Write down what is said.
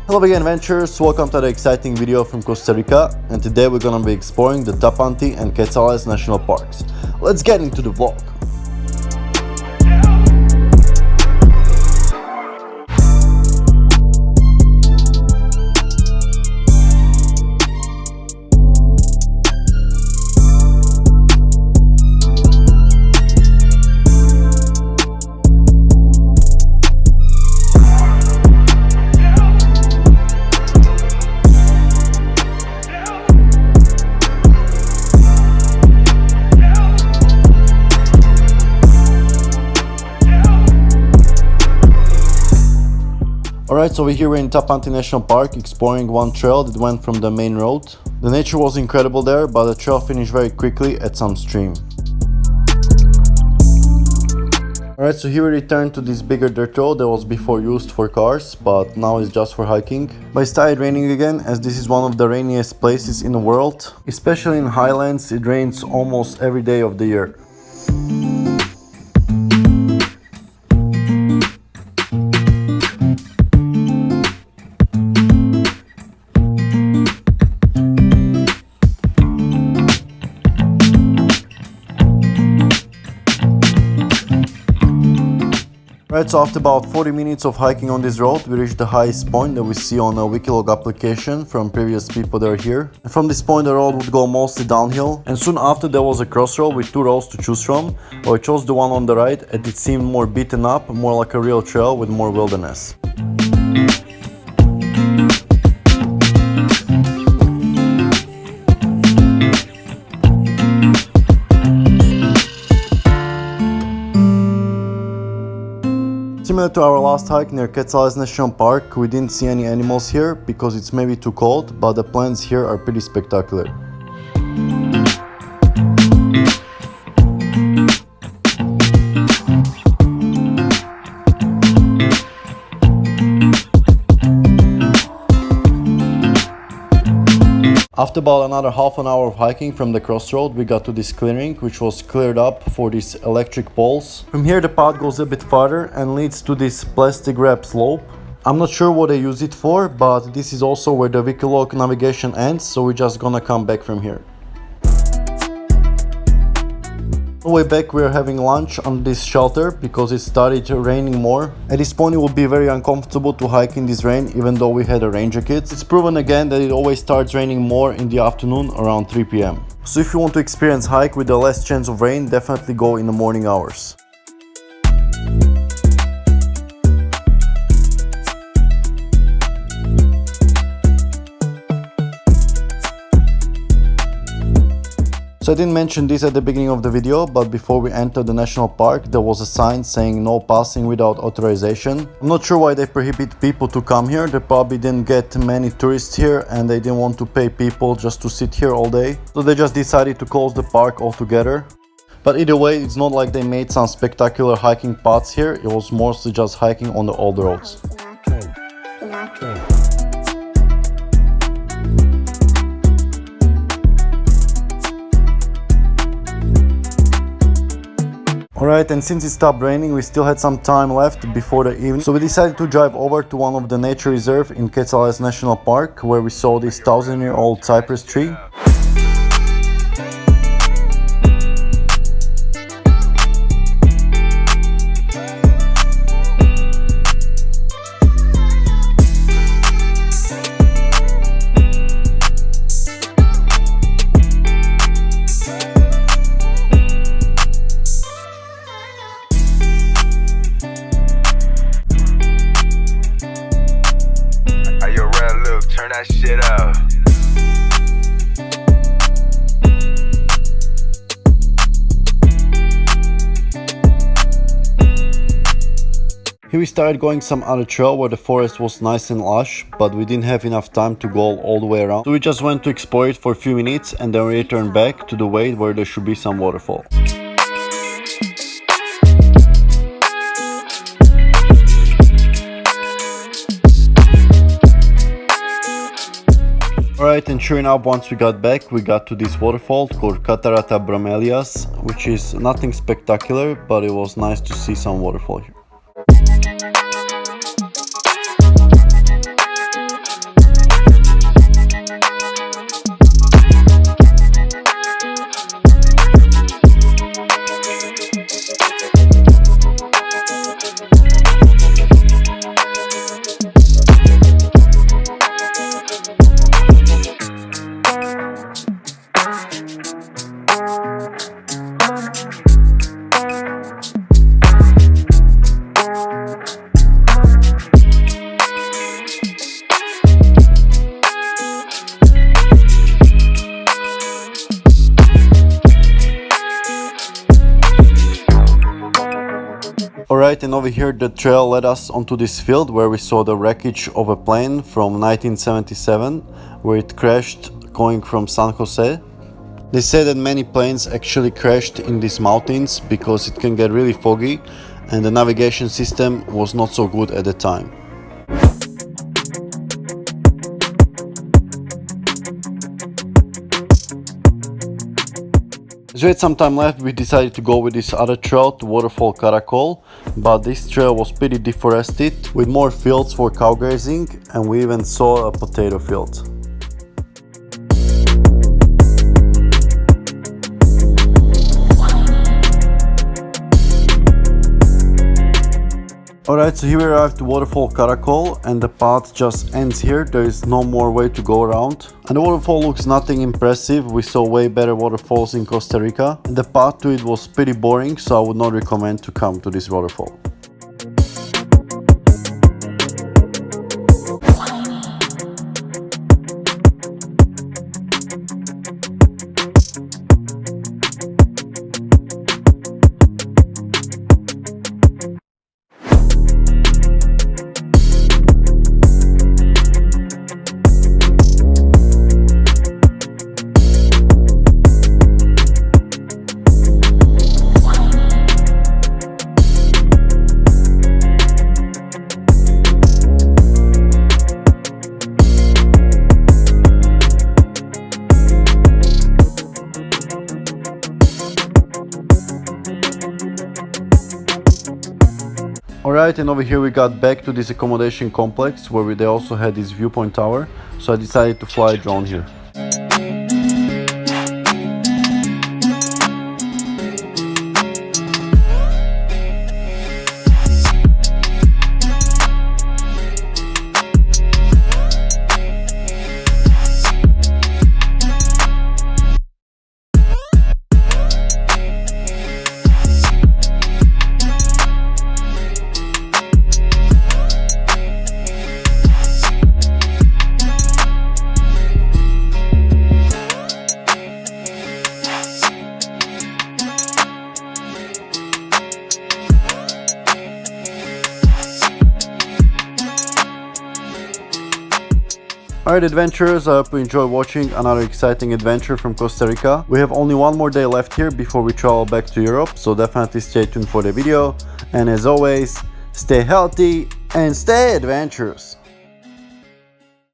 Hello again adventurers, welcome to the exciting video from Costa Rica, and today we're gonna be exploring the Tapanti and Quetzales national parks. Let's get into the vlog. Alright, so we're here in Tapanti National Park exploring one trail that went from the main road. The nature was incredible there, but the trail finished very quickly at some stream. Alright, so here we return to this bigger dirt road that was before used for cars, but now it's just for hiking. But it started raining again, as this is one of the rainiest places in the world. Especially in Highlands, it rains almost every day of the year. Right, so after about 40 minutes of hiking on this road, we reached the highest point that we see on a Wikilog application from previous people that are here. And from this point, the road would go mostly downhill, and soon after there was a crossroad with two roads to choose from. But I chose the one on the right, and it seemed more beaten up, more like a real trail with more wilderness. Similar to our last hike near Quetzales National Park, we didn't see any animals here because it's maybe too cold, but the plants here are pretty spectacular. After about another half an hour of hiking from the crossroad, we got to this clearing, which was cleared up for these electric poles. From here the path goes a bit farther and leads to this plastic wrap slope. I'm not sure what they use it for, but this is also where the Wikilog navigation ends, so we're just gonna come back from here. On the way back we are having lunch on this shelter because it started raining more. At this point it would be very uncomfortable to hike in this rain even though we had a rain jacket. It's proven again that it always starts raining more in the afternoon around 3 p.m. So if you want to experience hike with the less chance of rain, definitely go in the morning hours. So I didn't mention this at the beginning of the video, but before we entered the national park, there was a sign saying no passing without authorization. I'm not sure why they prohibit people to come here. They probably didn't get many tourists here and they didn't want to pay people just to sit here all day. So they just decided to close the park altogether. But either way, it's not like they made some spectacular hiking paths here. It was mostly just hiking on the old roads. Alright, and since it stopped raining, we still had some time left before the evening. So we decided to drive over to one of the nature reserve in Quetzales National Park, where we saw this 1,000-year-old cypress tree. Turn that shit up. Here we started going some other trail where the forest was nice and lush, but we didn't have enough time to go all the way around. So we just went to explore it for a few minutes and then we returned back to the way where there should be some waterfall. Alright, and sure enough, once we got back, we got to this waterfall called Catarata Bromelias, which is nothing spectacular, but it was nice to see some waterfall here. Alright, and over here the trail led us onto this field where we saw the wreckage of a plane from 1977 where it crashed going from San Jose. They say that many planes actually crashed in these mountains because it can get really foggy and the navigation system was not so good at the time. As we had some time left, we decided to go with this other trail to waterfall Caracol, but this trail was pretty deforested with more fields for cow grazing, and we even saw a potato field. Alright, so here we arrived to waterfall Caracol and the path just ends here. There is no more way to go around. And the waterfall looks nothing impressive. We saw way better waterfalls in Costa Rica. And the path to it was pretty boring, so I would not recommend to come to this waterfall. Alright, and over here we got back to this accommodation complex where they also had this viewpoint tower, so I decided to fly a drone here. Alright adventurers, I hope you enjoy watching another exciting adventure from Costa Rica. We have only one more day left here before we travel back to Europe, so definitely stay tuned for the video. And as always, stay healthy and stay adventurous.